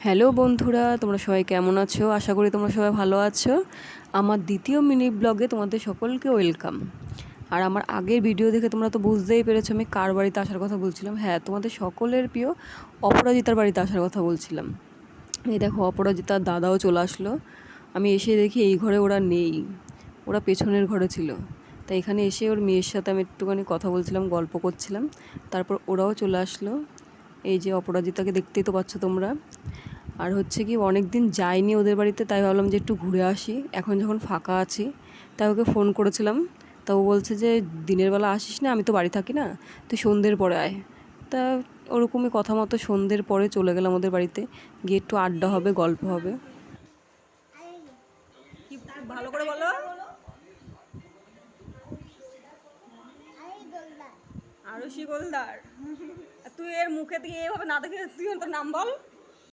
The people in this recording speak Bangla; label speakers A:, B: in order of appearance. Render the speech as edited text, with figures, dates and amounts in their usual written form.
A: হ্যালো বন্ধুরা, তোমরা সবাই কেমন আছো? আশা করি তোমরা সবাই ভালো আছো। আমার দ্বিতীয় মিনি ব্লগে তোমাদের সকলকে ওয়েলকাম। আর আমার আগের ভিডিও দেখে তোমরা তো বুঝতেই পেরেছো আমি কার বাড়িতে আসার কথা বলছিলাম। হ্যাঁ, তোমাদের সকলের প্রিয় অপরাজিতার বাড়িতে আসার কথা বলছিলাম। এই দেখো, অপরাজিতার দাদাও চলে আসলো। আমি এসে দেখি এই ঘরে ওরা নেই, ওরা পেছনের ঘরে ছিল। তাই এখানে এসে ওর মেয়ের সাথে আমি একটুখানি কথা বলছিলাম, গল্প করছিলাম। তারপর ওরাও চলে আসলো। এই যে অপরাজিতাকে দেখতেই তো পাচ্ছ তোমরা। আর হচ্ছে কি, অনেক দিন যাইনি ওদের বাড়িতে, তাই ভাবলাম যে একটু ঘুরে আসি। এখন যখন ফাঁকা আছি তাই ওকে ফোন করেছিলাম। তা ও বলছে যে দিনের বেলা আসিস না, আমি তো বাড়ি থাকি না, তুই সন্ধ্যের পরে আয়। তা ওরকমই কথা মতো সন্ধ্যের পরে চলে গেলাম ওদের বাড়িতে, গিয়ে একটু আড্ডা হবে, গল্প হবে। কি ভালো করে বলো। আরুষি গোলদার। তুই এর মুখে দিয়ে এভাবে না দেখে তুই তোর নাম বল।